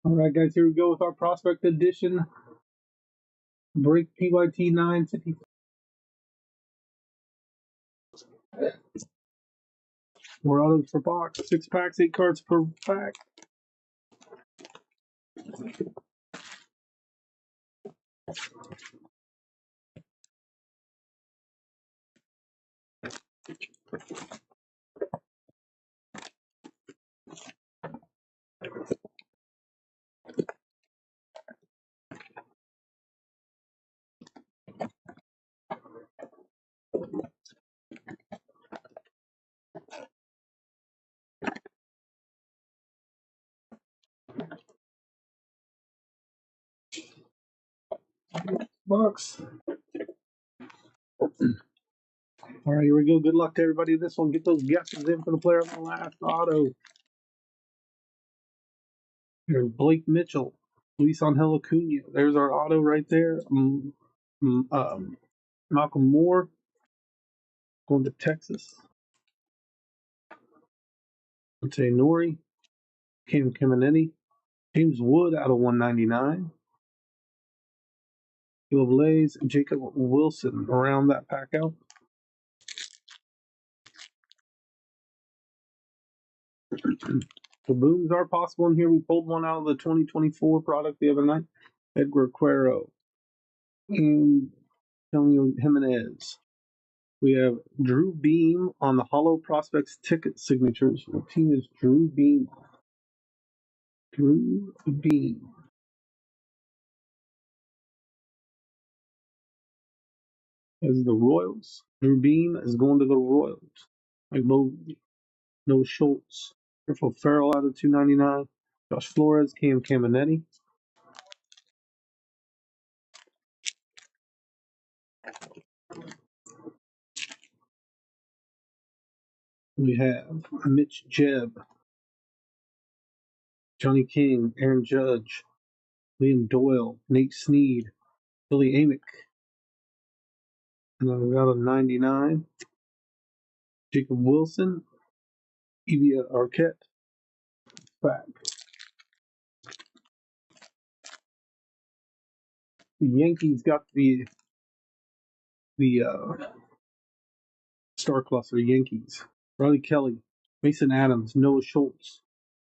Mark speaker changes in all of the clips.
Speaker 1: All right, guys, here we go with our Prospect Edition Break PYT 950. We're autos per box, 6 packs, 8 cards per pack. Box. All right, here we go. Good luck to everybody. This one, get those guesses in for the player on the last auto. Here's Blake Mitchell, Luis Angel Acuna. There's our auto right there. Malcolm Moore going to Texas. Let's say Nori, Cam Caminetti, James Wood out of 199. Caleb Lays, Jacob Wilson around that pack out. The booms are possible in here. We pulled one out of the 2024 product the other night. Edgar Cuero and Antonio Jimenez. We have Drew Beam on the Hollow Prospects ticket signatures. The team is Drew Beam. Drew Beam. As the Royals. Drew Beam is going to the Royals. Like Noah Schultz. Careful Farrell out of 299. Josh Flores, Cam Caminetti. We have Mitch Jebb, Johnny King, Aaron Judge, Liam Doyle, Nate Snead, Billy Amick. And then we got a 99. Jacob Wilson, Evia Arquette. Back. The Yankees got the Star Cluster Yankees. Riley Kelly, Mason Adams, Noah Schultz,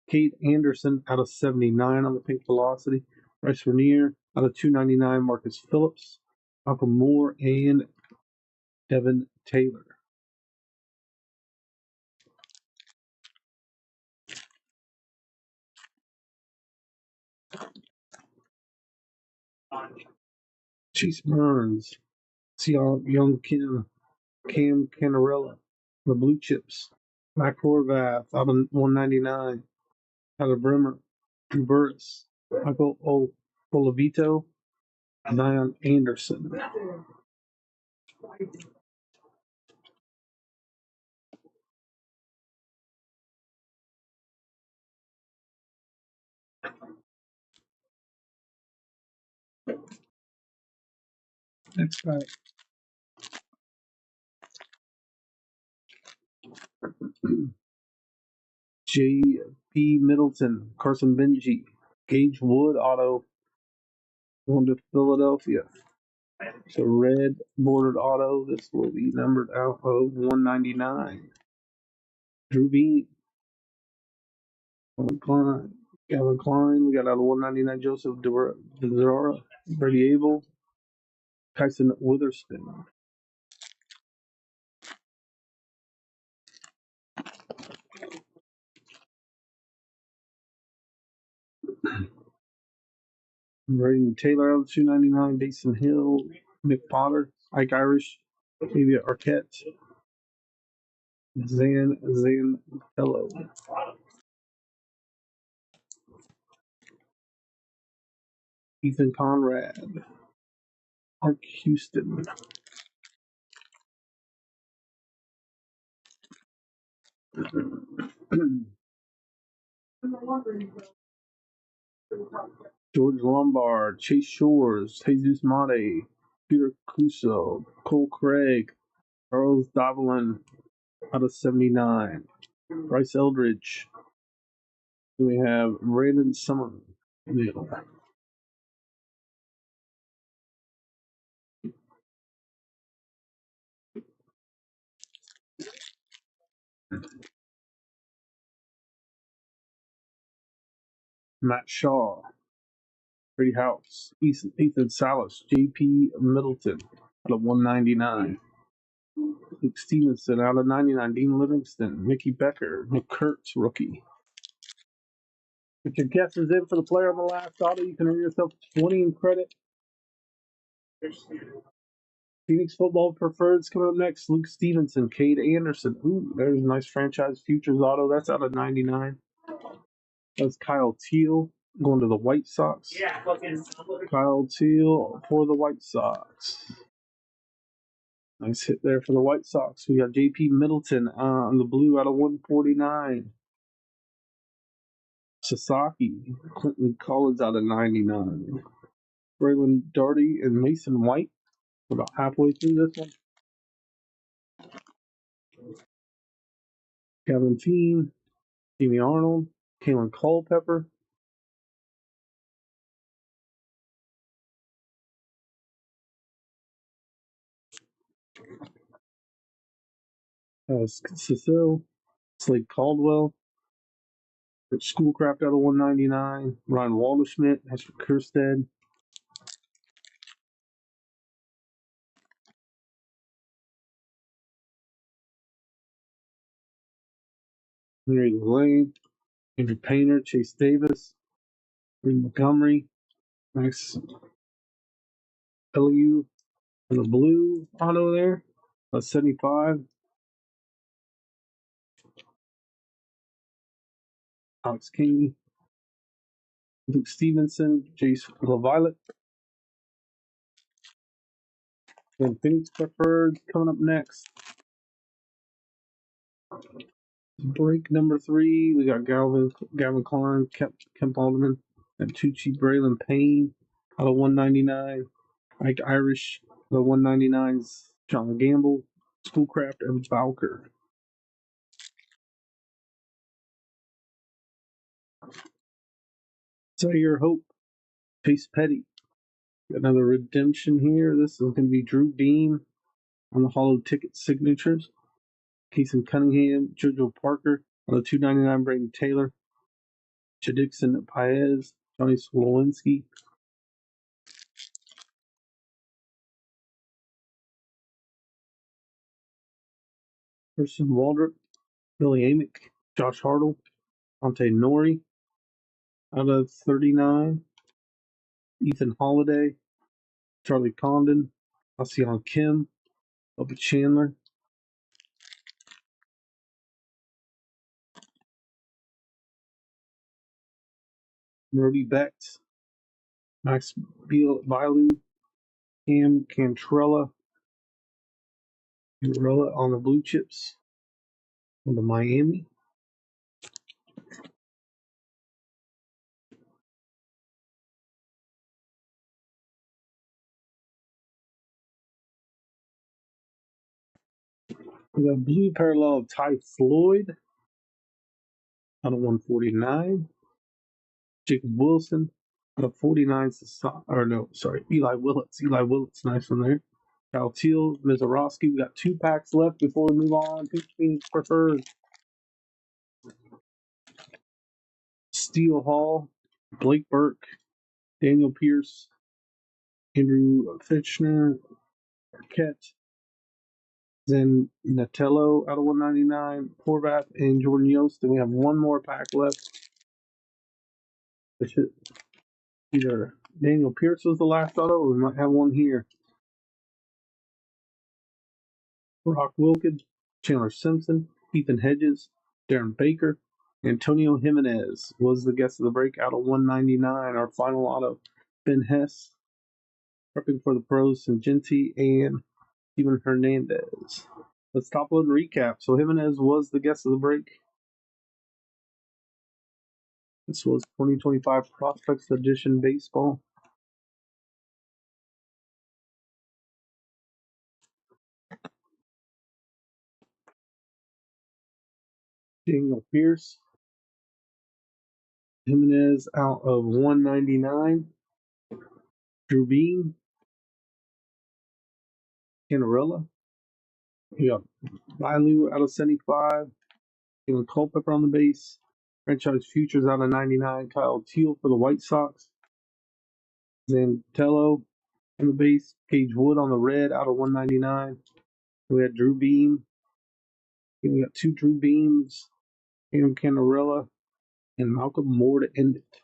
Speaker 1: Kate Anderson out of 79 on the Pink Velocity. Bryce Renier out of 299. Marcus Phillips, Malcolm Moore, and Devin Taylor. Chase Burns, Young Cam Canarella, the Blue Chips. Mac Horvath out of 199. Tyler Bremer, Drew Burris, Michael Olavito, Zion Anderson. Next pack. J.P. Middleton, Carson Benji, Gage Wood auto, going to Philadelphia. So red bordered auto. This will be numbered out of 199. Drew Beam, Gavin Klein. We got out of 199. Joseph DeZara, Brady Abel, Tyson Witherspoon. Braden Taylor out of 299. Jason Hill, Nick Potter, Ike Irish, Evia Arquette, Zantello. Ethan Conrad, Mark Houston. George Lombard, Chase Shores, Jesus Mate, Peter Cuso, Cole Craig, Charles Davelin out of 79. Bryce Eldridge. We have Brandon Summer, Yeah. Matt Shaw, Pretty House, Ethan Salas, J.P. Middleton out of 199. Luke Stevenson out of 99. Dean Livingston, Mickey Becker, Nick Kurtz, rookie. Put your guesses in for the player on the last auto. You can earn yourself 20 in credit. Phoenix Football Preferred's coming up next. Luke Stevenson, Cade Anderson. Ooh, there's a nice franchise futures auto. That's out of 99. That's Kyle Teal going to the White Sox. Kyle Teal for the White Sox. Nice hit there for the White Sox. We got J.P. Middleton on the blue out of 149. Sasaki, Clinton Collins out of 99. Braylon Darty and Mason White. About halfway through this one. Kevin Feen, Jimmy Arnold, Kalen Culpepper. Cecile, Slade Caldwell, Schoolcraft out of 199. Ryan Walderschmidt, Hester Kirstead. Henry Lane, Andrew Painter, Chase Davis, Lee Montgomery, Max LU, and the blue auto there. 75. Alex King, Luke Stevenson, Jace LaViolet. Then Phoenix Preferred coming up next. Break number 3. We got Gavin Clarn, Kemp Alderman, and Tucci Braylon Payne out of 199. Ike Irish, the 199s, John Gamble, Schoolcraft, and Bowker. Zaire Hope, Chase Petty. Another redemption here. This is going to be Drew Beam on the hollow ticket signatures. Casey Cunningham, Jojo Parker on the 299. Braden Taylor, Jadixon Paez, Johnny Slowinski. Christian Waldrop, Billy Amick, Josh Hartle, Ante Nori out of 39. Ethan Holiday, Charlie Condon, Asian Kim, Bubba Chandler. Brody Becht, Max Bialu, Cam Cantrella on the blue chips on the Miami. We got blue parallel of Ty Floyd out of 149. Jacob Wilson out of 49. Eli Willits. Eli Willits, nice one there. Kyle Teal, Mizorowski. We got 2 packs left before we move on. Phoenix Preferred. Steele Hall, Blake Burke, Daniel Pierce, Andrew Fitchner, Arquette, then Natello out of 199, Horvath, and Jordan Yost. And we have one more pack left. Either Daniel Pierce was the last auto, or we might have one here. Brock Wilkins, Chandler Simpson, Ethan Hedges, Darren Baker, Antonio Jimenez was the guest of the break out of 199. Our final auto, Ben Hess, prepping for the pros, Genti and Steven Hernandez. Let's top load and recap. So Jimenez was the guest of the break. This was 2025 Prospects Edition Baseball. Daniel Pierce, Jimenez out of 199. Drew Beam, Canarella. We got Lilu out of 75. Even Culpepper on the base. Franchise Futures out of 99. Kyle Teal for the White Sox. Zantello on the base. Cage Wood on the red out of 199. We had Drew Beam. We got 2 Drew Beams. Aaron Canarella and Malcolm Moore to end it.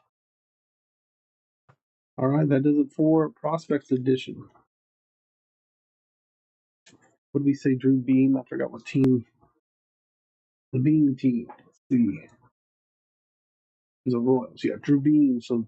Speaker 1: All right, that does it for Prospects Edition. What did we say, Drew Beam? I forgot what team. The Beam team. Let's see. He's a Royals. Yeah, Drew Beam. So